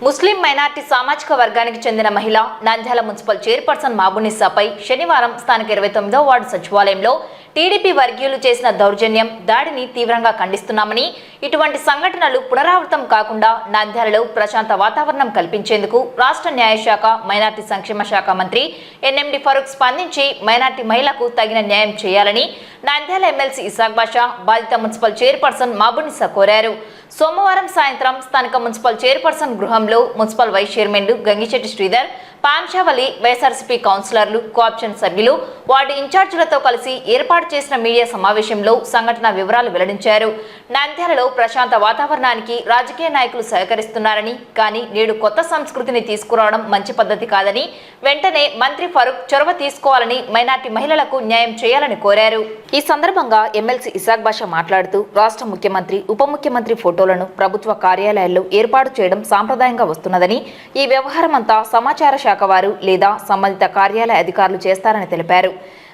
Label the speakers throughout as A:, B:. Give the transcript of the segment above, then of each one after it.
A: ముస్లిం minority సామాజిక వర్గానికి చెందిన మహిళ నంద్యాల మున్సిపల్ చైర్పర్సన్ మాబునిసాపై శనివారం స్థానిక 29వ వార్డు సచివాలయంలో టీడీపీ వర్గీయులు చేసిన దౌర్జన్యం దాడిని తీవ్రంగా ఖండిస్తున్నామని, ఇటువంటి సంఘటనలు పునరావృతం కాకుండా నంద్యాలలో ప్రశాంత వాతావరణం కల్పించేందుకు రాష్ట్ర న్యాయశాఖ మైనార్టీ సంక్షేమ శాఖ మంత్రి ఎన్ఎండి ఫరూక్ స్పందించి మైనార్టీ మహిళకు తగిన న్యాయం చేయాలని నంద్యాల ఎమ్మెల్సీ ఇసాక్ బాషా బాధిత మున్సిపల్ చైర్పర్సన్ మాబునిసా కోరారు. సోమవారం సాయంత్రం స్థానిక మున్సిపల్ చైర్పర్సన్ గృహంలో మున్సిపల్ వైస్ చైర్మన్లు గంగిశెట్టి శ్రీధర్, పాంచావలి, వైఎస్ఆర్సీపీ కౌన్సిలర్లు, కోఆప్షన్ సభ్యులు, వార్డు ఇన్ఛార్జీలతో కలిసి ఏర్పాటు చేసిన మీడియా సమావేశంలో సంఘటన వివరాలు వెల్లడించారు. నంద్యాలలో ప్రశాంత వాతావరణానికి రాజకీయ నాయకులు సహకరిస్తున్నారని, కానీ నేడు కొత్త సంస్కృతిని తీసుకురావడం మంచి పద్ధతి కాదని, వెంటనే మంత్రి ఫరూక్ చొరవ తీసుకోవాలని, మైనార్టీ మహిళలకు న్యాయం చేయాలని కోరారు. ఈ సందర్భంగా ఎమ్మెల్సీ ఇసాక్ బాషా మాట్లాడుతూ రాష్ట్ర ముఖ్యమంత్రి, ఉప ముఖ్యమంత్రి ఫోటోలను ప్రభుత్వ కార్యాలయాల్లో ఏర్పాటు చేయడం సాంప్రదాయంగా వస్తున్నదని, ఈ వ్యవహారం అంతా సమాచార శాఖ వారు లేదా సంబంధిత కార్యాలయ అధికారులు చేస్తారని తెలిపారు.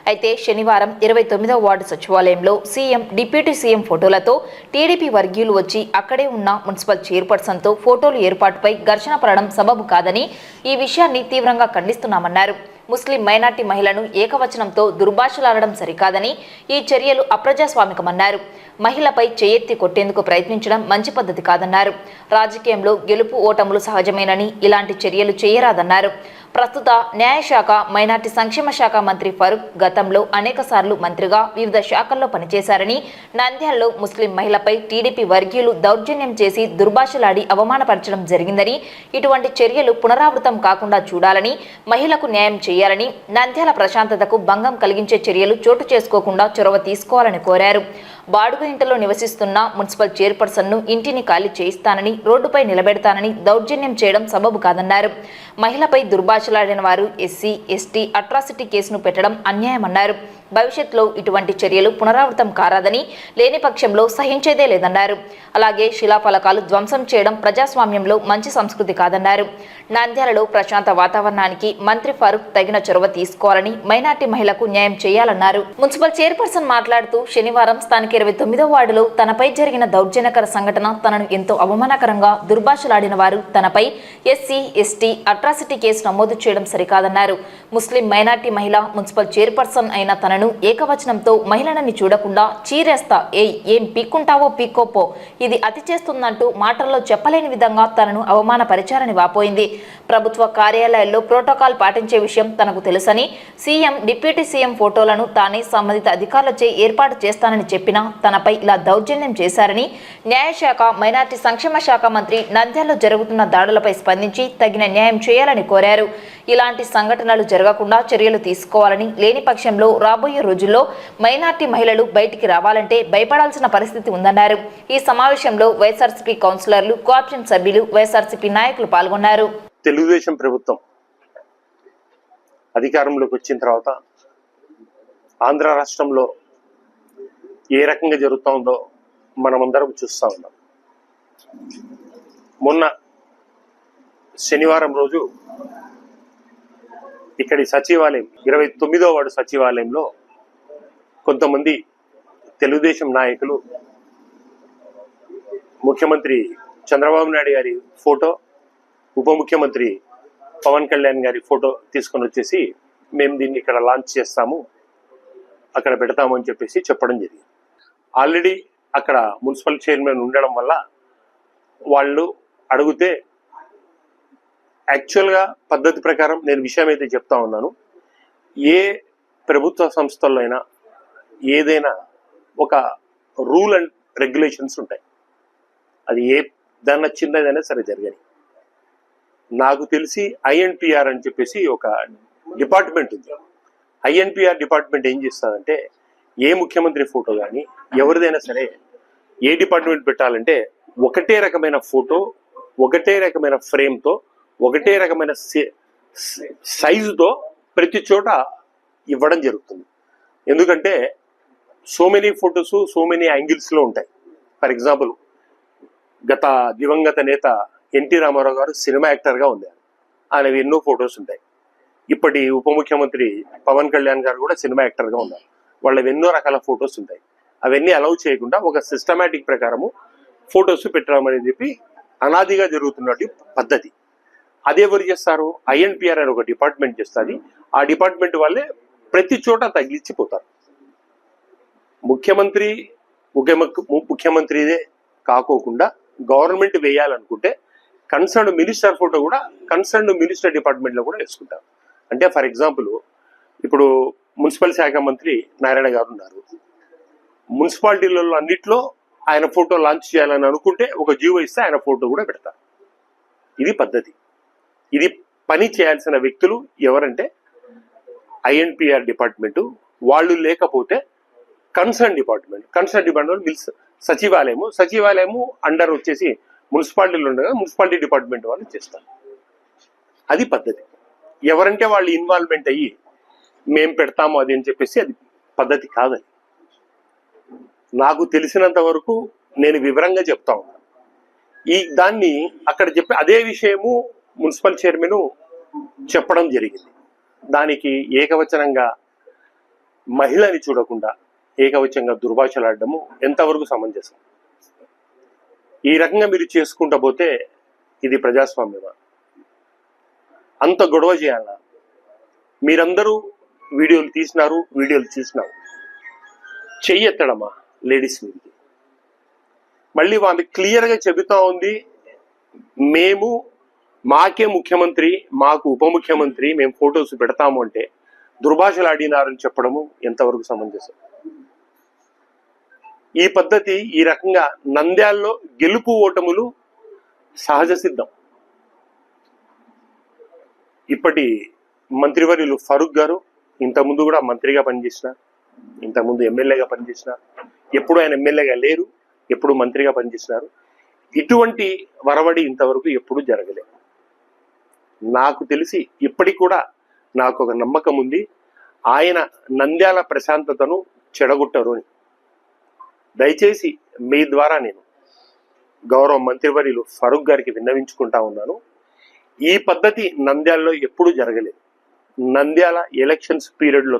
A: అయితే శనివారం 29వ వార్డు సచివాలయంలో సీఎం, డిప్యూటీ సీఎం ఫోటోలతో టీడీపీ వర్గీయులు వచ్చి అక్కడే ఉన్న మున్సిపల్ చైర్పర్సన్తో ఫోటోలు ఏర్పాటుపై ఘర్షణ పడడం సబబు కాదని, ఈ విషయాన్ని తీవ్రంగా ఖండిస్తున్నామన్నారు. ముస్లిం మైనార్టీ మహిళను ఏకవచనంతో దుర్భాషలాడడం సరికాదని, ఈ చర్యలు అప్రజాస్వామికమన్నారు. మహిళపై చేయెత్తి కొట్టేందుకు ప్రయత్నించడం మంచి పద్ధతి కాదన్నారు. రాజకీయంలో గెలుపు ఓటములు సహజమేనని, ఇలాంటి చర్యలు చేయరాదన్నారు. ప్రస్తుత న్యాయశాఖ మైనార్టీ సంక్షేమ శాఖ మంత్రి ఫరూక్ గతంలో అనేకసార్లు మంత్రిగా వివిధ శాఖల్లో పనిచేశారని, నంద్యాలలో ముస్లిం మహిళపై టీడీపీ వర్గీయులు దౌర్జన్యం చేసి దుర్భాషలాడి అవమానపరచడం జరిగిందని, ఇటువంటి చర్యలు పునరావృతం కాకుండా చూడాలని, మహిళకు న్యాయం చేయాలని, నంద్యాల ప్రశాంతతకు భంగం కలిగించే చర్యలు చోటు చేసుకోకుండా చొరవ తీసుకోవాలని కోరారు. బాడుగ ఇంటిలో నివసిస్తున్న మున్సిపల్ చైర్పర్సన్ను ఇంటిని ఖాళీ చేయిస్తానని, రోడ్డుపై నిలబెడతానని దౌర్జన్యం చేయడం సబబు కాదన్నారు. మహిళపై దుర్భాషలాడిన వారు ఎస్సీ, ఎస్టీ అట్రాసిటీ కేసును పెట్టడం అన్యాయమన్నారు. భవిష్యత్తులో ఇటువంటి చర్యలు పునరావృతం కారాదని, లేని పక్షంలో సహించేదే లేదన్నారు. అలాగే శిలాఫలకాలు ధ్వంసం చేయడం ప్రజాస్వామ్యంలో మంచి సంస్కృతి కాదన్నారు. నంద్యాలలో ప్రశాంత వాతావరణానికి మంత్రి ఫరూక్ తగిన చొరవ తీసుకోవాలని, మైనార్టీ మహిళకు న్యాయం చేయాలన్నారు. మున్సిపల్ చైర్పర్సన్ మాట్లాడుతూ శనివారం స్థానిక 29వ వార్డులో తనపై జరిగిన దౌర్జన్యకర సంఘటన తనను ఎంతో అవమానకరంగా దుర్భాషలాడిన వారు తనపై ఎస్సీ, ఎస్టీ అట్రాసిటీ కేసు నమోదు చేయడం సరికాదన్నారు. ముస్లిం మైనార్టీ మహిళ మున్సిపల్ చైర్పర్సన్ అయిన తనను ఏకవచనంతో మహిళనని చూడకుండా చీరేస్తా, ఏం పీక్కుంటావో పీక్కోపో, ఇది అతి చేస్తుందంటూ మాటల్లో చెప్పలేని విధంగా తనను అవమానపరిచారని వాపోయింది. ప్రభుత్వ కార్యాలయాల్లో ప్రోటోకాల్ పాటించే విషయం తనకు తెలుసని, సీఎం, డిప్యూటీ సీఎం ఫోటోలను తానే సంబంధిత అధికారులచే ఏర్పాటు చేస్తానని చెప్పినా తనపై ఇలా దౌర్జన్యం చేశారని, న్యాయశాఖ మైనార్టీ సంక్షేమ శాఖ మంత్రి నంద్యాలలో జరుగుతున్న దాడులపై స్పందించి తగిన న్యాయం చేయాలని కోరారు. ఇలాంటి సంఘటనలు జరగకుండా చర్యలు తీసుకోవాలని, లేని పక్షంలో రాబోయే రోజుల్లో మైనార్టీ మహిళలు బయటికి రావాలంటే భయపడాల్సిన పరిస్థితి ఉందన్నారు. ఈ సమావేశంలో వైఎస్ఆర్సీపీ కౌన్సిలర్లు, కోఆప్షన్ సభ్యులు, వైఎస్ఆర్సీపీ నాయకులు పాల్గొన్నారు.
B: తెలుగుదేశం ప్రభుత్వం అధికారంలోకి వచ్చిన తర్వాత ఆంధ్ర రాష్ట్రంలో ఏ రకంగా జరుగుతూ ఉందో మనమందరం చూస్తూ ఉన్నాం. మొన్న శనివారం రోజు ఇక్కడి సచివాలయం 29వ వార్డు సచివాలయంలో కొంతమంది తెలుగుదేశం నాయకులు ముఖ్యమంత్రి చంద్రబాబు నాయుడు గారి ఫోటో, ఉప ముఖ్యమంత్రి పవన్ కళ్యాణ్ గారి ఫోటో తీసుకొని వచ్చేసి మేము దీన్ని ఇక్కడ లాంచ్ చేస్తాము, అక్కడ పెడతాము అని చెప్పేసి చెప్పడం జరిగింది. ఆల్రెడీ అక్కడ మున్సిపల్ చైర్మన్ ఉండడం వల్ల వాళ్ళు అడిగితే యాక్చువల్గా పద్ధతి ప్రకారం నేను విషయం అయితే చెప్తా ఉన్నాను, ఏ ప్రభుత్వ సంస్థల్లో అయినా ఏదైనా ఒక రూల్ అండ్ రెగ్యులేషన్స్ ఉంటాయి. అది ఏ దాన్ని చిన్నదైనా సరే జరగని. నాకు తెలిసి ఐఎన్పిఆర్ అని చెప్పేసి ఒక డిపార్ట్మెంట్ ఉంది. ఐఎన్పిఆర్ డిపార్ట్మెంట్ ఏం చేస్తుందంటే, ఏ ముఖ్యమంత్రి ఫోటో కానీ ఎవరిదైనా సరే ఏ డిపార్ట్మెంట్ పెట్టాలంటే ఒకటే రకమైన ఫోటో, ఒకటే రకమైన ఫ్రేమ్తో, ఒకటే రకమైన సైజుతో ప్రతి చోట ఇవ్వడం జరుగుతుంది. ఎందుకంటే so many photos so many యాంగిల్స్లో ఉంటాయి. ఫర్ ఎగ్జాంపుల్, గత దివంగత నేత ఎన్టీ రామారావు గారు సినిమా యాక్టర్గా ఉన్నారు, ఆయనవి ఎన్నో ఫొటోస్ ఉంటాయి. ఇప్పటి ఉప ముఖ్యమంత్రి పవన్ కళ్యాణ్ గారు కూడా సినిమా యాక్టర్గా ఉన్నారు, వాళ్ళవి ఎన్నో రకాల ఫొటోస్ ఉంటాయి. అవన్నీ అలౌ చేయకుండా ఒక సిస్టమాటిక్ ప్రకారము ఫొటోస్ పెట్టడం అనేది చెప్పి అనాదిగా జరుగుతున్నటువంటి పద్ధతి. అది ఎవరు చేస్తారు? ఐఎన్పిఆర్ అని ఒక డిపార్ట్మెంట్ చేస్తుంది. ఆ డిపార్ట్మెంట్ వాళ్ళే ప్రతి చోట తగిలిచ్చిపోతారు. ముఖ్యమంత్రిదే కాకోకుండా గవర్నమెంట్ వేయాలనుకుంటే కన్సర్న్ మినిస్టర్ ఫోటో కూడా కన్సర్న్ మినిస్టర్ డిపార్ట్మెంట్లో కూడా వేసుకుంటారు. అంటే ఫర్ ఎగ్జాంపుల్ ఇప్పుడు మున్సిపల్ శాఖ మంత్రి నారాయణ గారు ఉన్నారు. మున్సిపాలిటీలలో అన్నిట్లో ఆయన ఫోటో లాంచ్ చేయాలని అనుకుంటే ఒక జీవో ఇస్తే ఆయన ఫోటో కూడా పెడతారు. ఇది పద్ధతి. ఇది పని చేయాల్సిన వ్యక్తులు ఎవరంటే ఐఎన్పిఆర్ డిపార్ట్మెంటు. వాళ్ళు లేకపోతే కన్సర్న్ డిపార్ట్మెంట్ మిల్స్ సచివాలయము అండర్ వచ్చేసి మున్సిపాలిటీలు ఉండగా మున్సిపాలిటీ డిపార్ట్మెంట్ వాళ్ళు చేస్తారు. అది పద్ధతి. ఎవరంటే వాళ్ళు ఇన్వాల్వ్మెంట్ అయ్యి మేం పెడతాము అది అని చెప్పేసి అది పద్ధతి కాదని నాకు తెలిసినంత వరకు నేను వివరంగా చెప్తా ఉన్నాను. దాన్ని అక్కడ చెప్పి అదే విషయము మున్సిపల్ చైర్మన్ చెప్పడం జరిగింది. దానికి ఏకవచనంగా మహిళని చూడకుండా ఏకవచనంగా దుర్భాషలాడడము ఎంతవరకు సమంజసం? ఈ రకంగా మీరు చేసుకుంటా పోతే ఇది ప్రజాస్వామ్యమా? అంత గొడవ చేయాలా? మీరందరూ వీడియోలు తీసినారు. చెయ్యెత్తడమా లేడీస్ మీదకి? మళ్ళీ ఆమె క్లియర్గా చెబుతా ఉంది, మాకే ముఖ్యమంత్రి, మాకు ఉప ముఖ్యమంత్రి, మేము ఫొటోస్ పెడతాము అంటే దుర్భాషలు ఆడినారని చెప్పడము ఎంతవరకు సమంజసం? ఈ పద్ధతి ఈ రకంగా నంద్యాలలో గెలుపు ఓటములు సహజ సిద్ధం. ఇప్పటి మంత్రివర్యులు ఫరూక్ గారు ఇంతకుముందు కూడా మంత్రిగా పనిచేసినారు, ఇంతకుముందు ఎమ్మెల్యేగా పనిచేసినారు. ఎప్పుడు ఆయన ఎమ్మెల్యేగా లేరు, ఎప్పుడు మంత్రిగా పనిచేసినారు. ఇటువంటి వరవడి ఇంతవరకు ఎప్పుడు జరగలేదు. నాకు తెలిసి ఇప్పటికి కూడా నాకు ఒక నమ్మకం ఉంది, ఆయన నంద్యాల ప్రశాంతతను చెడగొట్టరు అని. దయచేసి మీ ద్వారా నేను గౌరవ మంత్రివర్యులు ఫరూక్ గారికి విన్నవించుకుంటా ఉన్నాను. ఈ పద్ధతి నంద్యాలలో ఎప్పుడు జరగలేదు. నంద్యాల ఎలక్షన్స్ పీరియడ్లో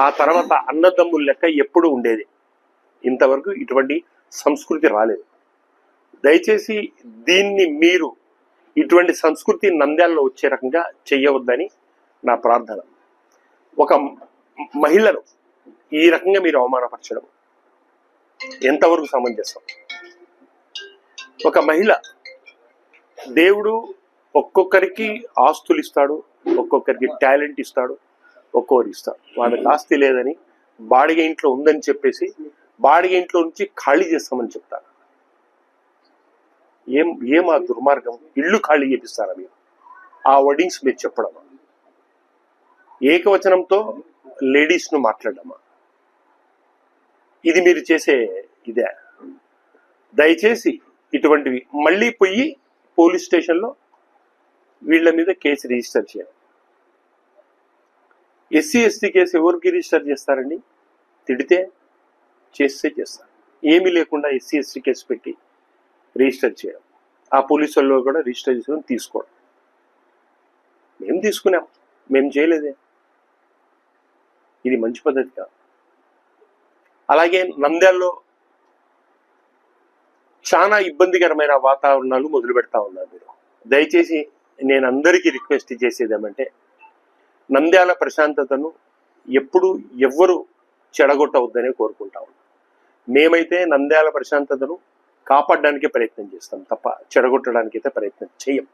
B: ఆ తర్వాత అన్నదమ్ముల లెక్క ఎప్పుడు ఉండేది. ఇంతవరకు ఇటువంటి సంస్కృతి రాలేదు. దయచేసి దీన్ని మీరు ఇటువంటి సంస్కృతి నంద్యాలలో వచ్చే రకంగా చెయ్యవద్దని నా ప్రార్థన. ఒక మహిళను ఈ రకంగా మీరు అవమానపరచడం ఎంతవరకు సమంజసం? ఒక మహిళ, దేవుడు ఒక్కొక్కరికి ఆస్తులు ఇస్తాడు, ఒక్కొక్కరికి టాలెంట్ ఇస్తాడు, ఒక్కొక్కరికి ఇస్తాడు. వాళ్ళకి ఆస్తి లేదని బాడిగ ఇంట్లో ఉందని చెప్పేసి బాడిగ ఇంట్లో నుంచి ఖాళీ చేస్తామని చెప్తారు. ఏం ఆ దుర్మార్గం? ఇల్లు ఖాళీ చేపిస్తారా మీరు? ఆ వర్డింగ్స్ మీరు చెప్పడమా? ఏకవచనంతో లేడీస్ను మాట్లాడమా? ఇది మీరు చేసే ఇదే? దయచేసి ఇటువంటివి మళ్ళీ పోయి పోలీస్ స్టేషన్లో వీళ్ళ మీద కేసు రిజిస్టర్ చేయాలి. ఎస్సీ ఎస్టీ కేసు ఎవరికి రిజిస్టర్ చేస్తారండి? తిడితే చేస్తారు. ఏమీ లేకుండా ఎస్సీ ఎస్టీ కేసు పెట్టి రిజిస్టర్ చేయడం, ఆ పోలీసు వాళ్ళు కూడా రిజిస్టర్ చేసుకొని తీసుకోవడం. మేము తీసుకున్నాం, మేము చేయలేదే. ఇది మంచి పద్ధతి కాదు. అలాగే నంద్యాలలో చాలా ఇబ్బందికరమైన వాతావరణాలు మొదలు పెడతా ఉన్నారు మీరు. దయచేసి నేను అందరికీ రిక్వెస్ట్ చేసేది ఏమంటే, నంద్యాల ప్రశాంతతను ఎప్పుడు ఎవ్వరు చెడగొట్టవద్దనే కోరుకుంటా ఉన్నాం. మేమైతే నంద్యాల ప్రశాంతతను కాపాడడానికే ప్రయత్నం చేస్తాం తప్ప చెడగొట్టడానికి అయితే ప్రయత్నం చేయం.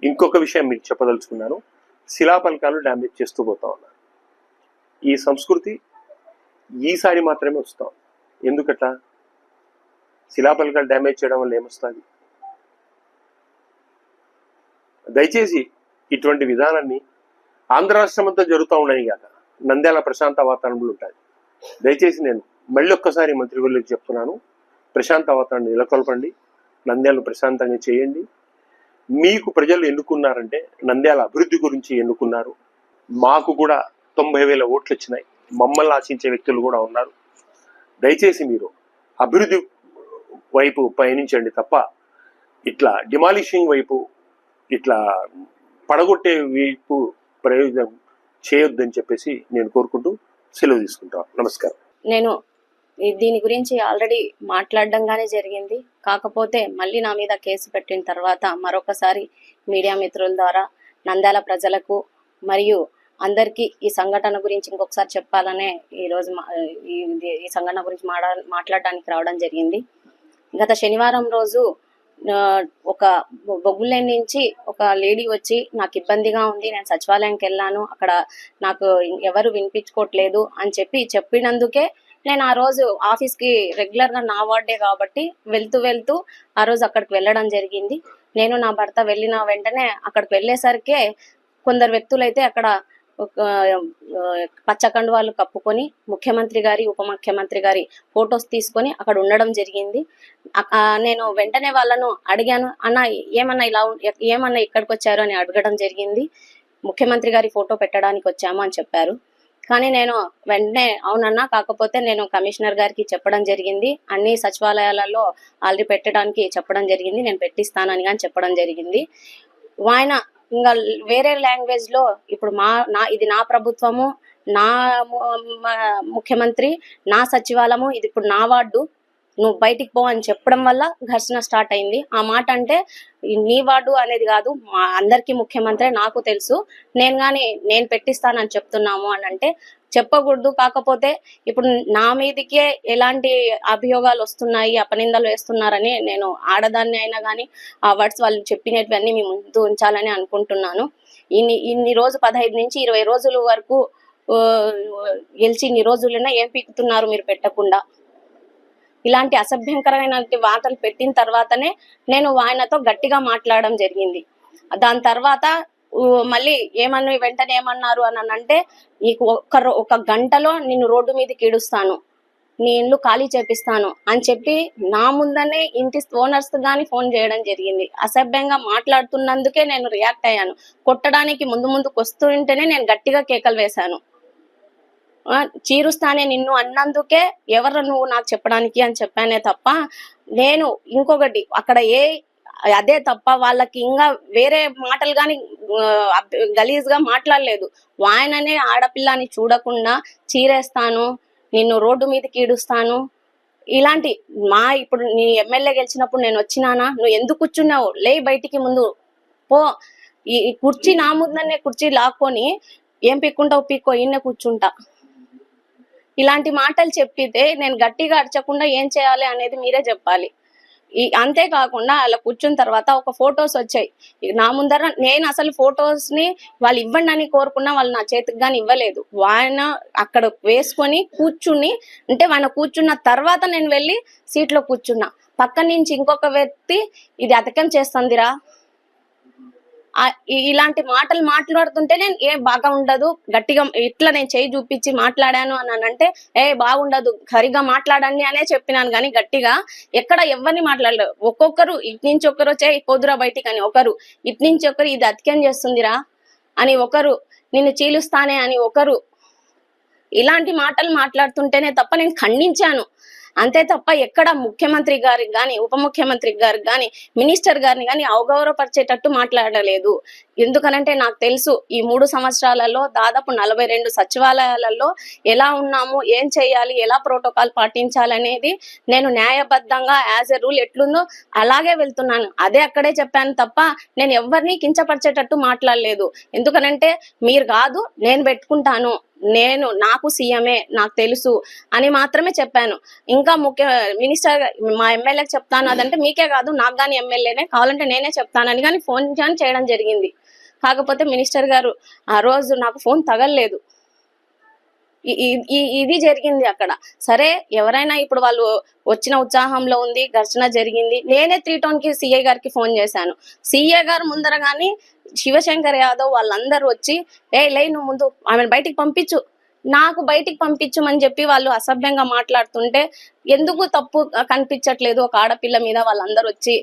B: ఇంకొక విషయం మీకు చెప్పదలుచుకున్నాను. శిలాఫలకాలు డ్యామేజ్ చేస్తూ పోతా ఉన్నారు. ఈ సంస్కృతి ఈసారి మాత్రమే వస్తాం. ఎందుకట్లా? శిలాఫలకాలు డ్యామేజ్ చేయడం వల్ల ఏమొస్తుంది? దయచేసి ఇటువంటి విధానాన్ని ఆంధ్ర రాష్ట్రం అంతా జరుగుతూ ఉన్నాయి కాక నంద్యాల ప్రశాంత వాతావరణంలో ఉంటుంది. దయచేసి నేను మళ్ళీ ఒక్కసారి మంత్రివర్యులకు చెప్తున్నాను, ప్రశాంత వాతావరణం నెలకొల్పండి, నంద్యాలను ప్రశాంతంగా చేయండి. మీకు ప్రజలు ఎన్నుకున్నారంటే నంద్యాల అభివృద్ధి గురించి ఎన్నుకున్నారు. మాకు కూడా 90,000 ఓట్లు వచ్చినాయి. మమ్మల్ని ఆశించే వ్యక్తులు కూడా ఉన్నారు. దయచేసి మీరు అభివృద్ధి వైపు పయనించండి తప్ప ఇట్లా డిమాలిషింగ్ వైపు, ఇట్లా పడగొట్టే వైపు ప్రయోజనం చేయొద్దని చెప్పేసి నేను కోరుకుంటూ సెలవు తీసుకుంటాను. నమస్కారం.
C: నేను దీని గురించి ఆల్రెడీ మాట్లాడడంగానే జరిగింది. కాకపోతే మళ్ళీ నా మీద కేసు పెట్టిన తర్వాత మరొకసారి మీడియా మిత్రుల ద్వారా నంద్యాల ప్రజలకు మరియు అందరికీ ఈ సంఘటన గురించి ఇంకొకసారి చెప్పాలనే ఈరోజు ఈ సంఘటన గురించి మాట్లాడడానికి రావడం జరిగింది. గత శనివారం రోజు ఒక బొగ్గులేని నుంచి ఒక లేడీ వచ్చి నాకు ఇబ్బందిగా ఉంది, నేను సచివాలయంకి వెళ్ళాను, అక్కడ నాకు ఎవరు వినిపించుకోవట్లేదు అని చెప్పినందుకే నేను ఆ రోజు ఆఫీస్కి రెగ్యులర్గా నా వార్డే కాబట్టి వెళ్తూ ఆ రోజు అక్కడికి వెళ్ళడం జరిగింది. నేను నా భర్త వెళ్ళిన వెంటనే అక్కడికి వెళ్ళేసరికే కొందరు వ్యక్తులైతే అక్కడ పచ్చ కండువాలు కప్పుకొని ముఖ్యమంత్రి గారి ఉప ముఖ్యమంత్రి గారి ఫొటోస్ తీసుకొని అక్కడ ఉండడం జరిగింది. నేను వెంటనే వాళ్ళను అడిగాను, అన్న ఏమన్నా ఇక్కడికి వచ్చారు అని అడగడం జరిగింది. ముఖ్యమంత్రి గారి ఫోటో పెట్టడానికి వచ్చాము అని చెప్పారు. కానీ నేను వెంటనే అవునన్నా, కాకపోతే నేను కమిషనర్ గారికి చెప్పడం జరిగింది, అన్ని సచివాలయాలలో ఆల్రెడీ పెట్టడానికి చెప్పడం జరిగింది, నేను పెట్టిస్తానని కానీ చెప్పడం జరిగింది. ఆయన ఇంకా వేరే లాంగ్వేజ్ లో ఇప్పుడు ఇది నా ప్రభుత్వము, నా ముఖ్యమంత్రి, నా సచివాలయము, ఇది ఇప్పుడు నా వార్డు, నువ్వు బయటికి పో అని చెప్పడం వల్ల ఘర్షణ స్టార్ట్ అయింది. ఆ మాట అంటే నీ వార్డు అనేది కాదు, మా అందరికీ ముఖ్యమంత్రి నాకు తెలుసు, నేను పెట్టిస్తానని చెప్తున్నాము అని అంటే చెప్పకూడదు. కాకపోతే ఇప్పుడు నా మీదకే ఎలాంటి అభియోగాలు వస్తున్నాయి, అపనిందలు వేస్తున్నారని నేను ఆడదాన్ని అయినా కానీ ఆ వర్డ్స్ వాళ్ళు చెప్పినటువన్నీ మీ ముందు ఉంచాలని అనుకుంటున్నాను. ఇన్ని రోజు 15 నుంచి 20 రోజుల వరకు గెలిచి ఇన్ని రోజులైనా ఏం పీకుతున్నారు మీరు పెట్టకుండా? ఇలాంటి అసభ్యంకరమైన వార్తలు పెట్టిన తర్వాతనే నేను ఆయనతో గట్టిగా మాట్లాడడం జరిగింది. దాని తర్వాత మళ్ళీ వెంటనే ఏమన్నారు అని అంటే, నీకు ఒక గంటలో నిన్ను రోడ్డు మీదకి ఈడుస్తాను, నీ ఇల్లు ఖాళీ చేపిస్తాను అని చెప్పి నా ముందనే ఇంటి ఓనర్స్ గాని ఫోన్ చేయడం జరిగింది. అసభ్యంగా మాట్లాడుతున్నందుకే నేను రియాక్ట్ అయ్యాను. కొట్టడానికి ముందుకు వస్తుంటేనే నేను గట్టిగా కేకలు వేశాను. చీరుస్తానే నిన్ను అన్నందుకే ఎవరు నువ్వు నాకు చెప్పడానికి అని చెప్పానే తప్ప, నేను ఇంకొకటి అక్కడ అదే తప్ప వాళ్ళకి ఇంకా వేరే మాటలు కానీ గలీజ్ గా మాట్లాడలేదు. ఆయననే ఆడపిల్లని చూడకుండా చీరేస్తాను, నిన్ను రోడ్డు మీదకి ఈడుస్తాను, ఇలాంటి ఇప్పుడు నీ ఎమ్మెల్యే గెలిచినప్పుడు నేను వచ్చినానా, నువ్వు ఎందుకు కూర్చున్నావు, లే బయటికి ముందు పో, ఈ కుర్చీ నా ముందనే కుర్చీ లాక్కొని ఏం పీక్కుంటావు పీక్కో, ఈయన కూర్చుంటా, ఇలాంటి మాటలు చెప్పితే నేను గట్టిగా అరచకుండా ఏం చేయాలి అనేది మీరే చెప్పాలి. అంతేకాకుండా అలా కూర్చున్న తర్వాత ఒక ఫొటోస్ వచ్చాయి నా ముందర. నేను అసలు ఫొటోస్ ని వాళ్ళు ఇవ్వండి అని కోరుకున్నా వాళ్ళు నా చేతికి కానీ ఇవ్వలేదు. ఆయన అక్కడ వేసుకొని కూర్చుని అంటే ఆయన కూర్చున్న తర్వాత నేను వెళ్ళి సీట్లో కూర్చున్నా. పక్క నుంచి ఇంకొక వ్యక్తి ఇది అతకం చేస్తుందిరా, ఇలాంటి మాటలు మాట్లాడుతుంటే నేను బాగా ఉండదు, గట్టిగా ఇట్లా నేను చేయి చూపించి మాట్లాడాను అని అంటే బాగుండదు, సరిగా మాట్లాడండి అనే చెప్పినాను. కానీ గట్టిగా ఎక్కడ ఎవరిని మాట్లాడలేదు. ఒక్కొక్కరు ఇటు నుంచి ఒకరు వచ్చే పోదురా బయటికి అని, ఒకరు ఇటు నుంచి ఒకరు ఇది అతికేం చేస్తుందిరా అని, ఒకరు నిన్ను చీలుస్తానే అని, ఒకరు ఇలాంటి మాటలు మాట్లాడుతుంటేనే తప్ప నేను ఖండించాను. అంతే తప్ప ఎక్కడ ముఖ్యమంత్రి గారికి కానీ ఉప ముఖ్యమంత్రి గారికి కానీ మినిస్టర్ గారిని కానీ అవగౌరవపరిచేటట్టు మాట్లాడలేదు. ఎందుకనంటే నాకు తెలుసు ఈ 3 సంవత్సరాలలో దాదాపు 42 సచివాలయాలలో ఎలా ఉన్నాము, ఏం చేయాలి, ఎలా ప్రోటోకాల్ పాటించాలనేది నేను న్యాయబద్ధంగా యాజ్ ఎ రూల్ ఎట్లుందో అలాగే వెళ్తున్నాను. అదే అక్కడే చెప్పాను తప్ప నేను ఎవరిని కించపరిచేటట్టు మాట్లాడలేదు. ఎందుకనంటే మీరు కాదు నేను పెట్టుకుంటాను, నాకు సీఎంఏ నాకు తెలుసు అని మాత్రమే చెప్పాను. ఇంకా మినిస్టర్ మా ఎమ్మెల్యేకి చెప్తాను అదంటే మీకే కాదు నాకు కానీ ఎమ్మెల్యేనే కావాలంటే నేనే చెప్తానని కానీ ఫోన్ చేయడం జరిగింది. కాకపోతే మినిస్టర్ గారు ఆ రోజు నాకు ఫోన్ తగలలేదు. ఇది జరిగింది అక్కడ. సరే ఎవరైనా ఇప్పుడు వాళ్ళు వచ్చిన ఉత్సాహంలో ఉంది, ఘర్షణ జరిగింది. నేనే 3 టౌన్ కి సిఐ గారికి ఫోన్ చేశాను. సిఐ గారు ముందర కానీ శివశంకర్ యాదవ్ వాళ్ళందరూ వచ్చి లే నువ్వు ముందు ఆమెను బయటికి పంపించు, నాకు బయటికి పంపించమని చెప్పి వాళ్ళు అసభ్యంగా మాట్లాడుతుంటే ఎందుకు తప్పు కనిపించట్లేదు ఒక ఆడపిల్ల మీద. వాళ్ళందరూ వచ్చి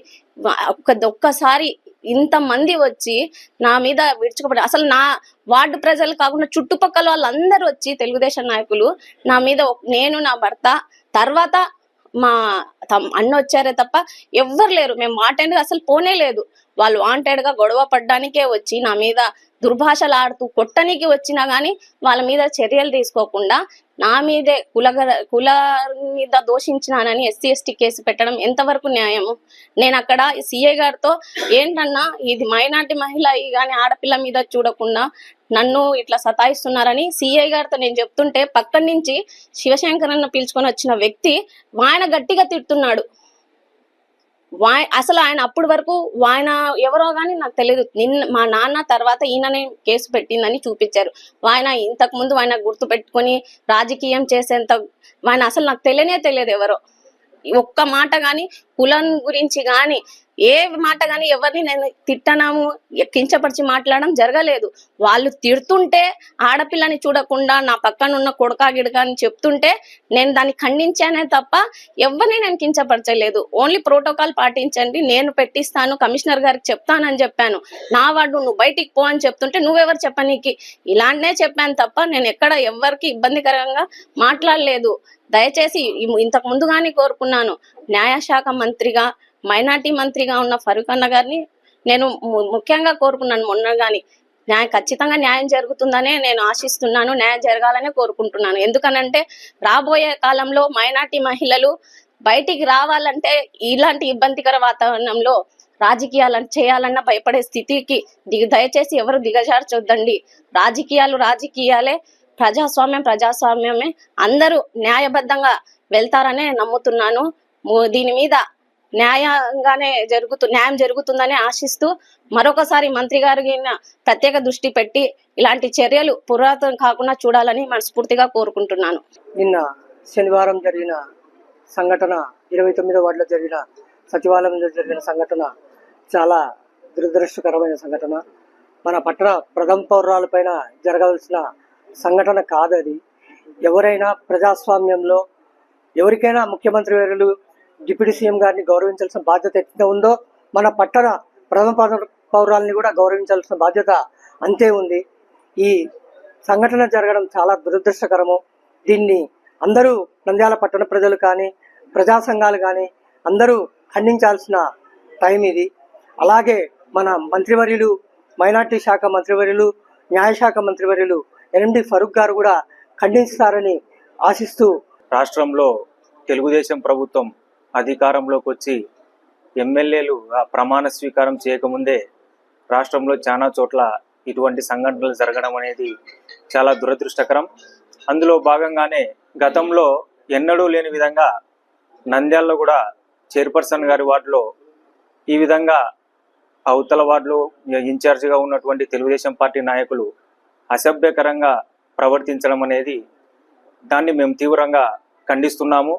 C: ఒక్కసారి ఇంతమంది వచ్చి నా మీద విడుచుకోబడి, అసలు నా వార్డు ప్రజలు కాకుండా చుట్టుపక్కల వాళ్ళందరూ వచ్చి తెలుగుదేశం నాయకులు నా మీద, నేను నా భర్త తర్వాత మా అన్న వచ్చారే తప్ప ఎవ్వరు లేరు. మేము వాంటెడ్ అసలు పోనే లేదు. వాళ్ళు వాంటెడ్ గా గొడవ పడ్డానికే వచ్చి నా మీద దుర్భాషలు ఆడుతూ కొట్టనికి వచ్చినా గానీ వాళ్ళ మీద చర్యలు తీసుకోకుండా నా మీదే కుల మీద దోషించినానని ఎస్సీ ఎస్టీ కేసు పెట్టడం ఎంతవరకు న్యాయము? నేను అక్కడ సిఐ గారితో ఏంటన్నా ఇది మైనార్టీ మహిళ కానీ ఆడపిల్ల మీద చూడకుండా నన్ను ఇట్లా సతాయిస్తున్నారని సిఐ గారితో నేను చెప్తుంటే పక్కన నుంచి శివశంకరన్న పిలుచుకొని వచ్చిన వ్యక్తి ఆయన గట్టిగా తిడుతున్నాడు. అసలు ఆయన అప్పటి వరకు ఆయన ఎవరో గానీ నాకు తెలియదు. మా నాన్న తర్వాత ఈయననే కేసు పెట్టిందని చూపించారు. ఆయన ఇంతకు ముందు ఆయన గుర్తు పెట్టుకొని రాజకీయం చేసేంత ఆయన అసలు నాకు తెలియదు ఎవరో. ఒక్క మాట గాని కులం గురించి గాని ఏ మాట గాని ఎవరిని నేను తిట్టనాము కించపరిచి మాట్లాడడం జరగలేదు. వాళ్ళు తిడుతుంటే ఆడపిల్లని చూడకుండా నా పక్కన ఉన్న కొడుకా గిడక అని చెప్తుంటే నేను దాన్ని ఖండించానే తప్ప ఎవరిని నేను కించపరచలేదు. ఓన్లీ ప్రోటోకాల్ పాటించండి, నేను పెట్టిస్తాను, కమిషనర్ గారికి చెప్తానని చెప్పాను. నా వాడు నువ్వు బయటికి పో అని చెప్తుంటే నువ్వెవరు చెప్పనీకి ఇలాంటినే చెప్పాను తప్ప నేను ఎక్కడ ఎవరికి ఇబ్బందికరంగా మాట్లాడలేదు. దయచేసి ఇంతకు ముందుగానే కోరుకున్నాను, న్యాయశాఖ మంత్రిగా మైనార్టీ మంత్రిగా ఉన్న ఫరూక్ అన్న గారిని నేను ముఖ్యంగా కోరుకున్నాను. మొన్న గాని ఖచ్చితంగా న్యాయం జరుగుతుందనే నేను ఆశిస్తున్నాను, న్యాయం జరగాలనే కోరుకుంటున్నాను. ఎందుకనంటే రాబోయే కాలంలో మైనార్టీ మహిళలు బయటికి రావాలంటే ఇలాంటి ఇబ్బందికర వాతావరణంలో రాజకీయాలను చేయాలన్నా భయపడే స్థితికి దయచేసి ఎవరు దిగజార్చొద్దండి. రాజకీయాలే, ప్రజాస్వామ్యమే, అందరూ న్యాయబద్ధంగా వెళ్తారనే నమ్ముతున్నాను. దీని మీద న్యాయం జరుగుతుందని ఆశిస్తూ మరొకసారి మంత్రి గారికి ప్రత్యేక దృష్టి పెట్టి ఇలాంటి చర్యలు పురాతన కాకుండా చూడాలని మనస్ఫూర్తిగా కోరుకుంటున్నాను.
D: నిన్న శనివారం జరిగిన సంఘటన 29వ వార్డులో జరిగిన సచివాలయంలో జరిగిన సంఘటన చాలా దురదృష్టకరమైన సంఘటన. మన పట్టణ ప్రథమ పౌరాలపైన జరగాల్సిన సంఘటన కాదది. ఎవరైనా ప్రజాస్వామ్యంలో ఎవరికైనా ముఖ్యమంత్రి వర్యులు డిప్యూటీ సీఎం గారిని గౌరవించాల్సిన బాధ్యత ఎంత ఉందో మన పట్టణ ప్రథమ పౌరాలని కూడా గౌరవించాల్సిన బాధ్యత అంతే ఉంది. ఈ సంఘటన జరగడం చాలా దురదృష్టకరము. దీన్ని అందరూ నంద్యాల పట్టణ ప్రజలు కానీ ప్రజా సంఘాలు కానీ అందరూ ఖండించాల్సిన టైం ఇది. అలాగే మన మంత్రివర్యులు, మైనార్టీ శాఖ మంత్రివర్యులు, న్యాయశాఖ మంత్రివర్యులు ఎన్ఎండి ఫరూక్ గారు కూడా ఖండిస్తారని ఆశిస్తూ,
E: రాష్ట్రంలో తెలుగుదేశం ప్రభుత్వం అధికారంలోకి వచ్చి ఎమ్మెల్యేలు ప్రమాణ స్వీకారం చేయకముందే రాష్ట్రంలో చాలా చోట్ల ఇటువంటి సంఘటనలు జరగడం అనేది చాలా దురదృష్టకరం. అందులో భాగంగానే గతంలో ఎన్నడూ లేని విధంగా నంద్యాలలో కూడా చైర్పర్సన్ గారి వార్డులో ఈ విధంగా అవతల వార్డులో ఇన్ఛార్జిగా ఉన్నటువంటి తెలుగుదేశం పార్టీ నాయకులు అసభ్యకరంగా ప్రవర్తించడం అనేది దాన్ని మేము తీవ్రంగా ఖండిస్తున్నాము.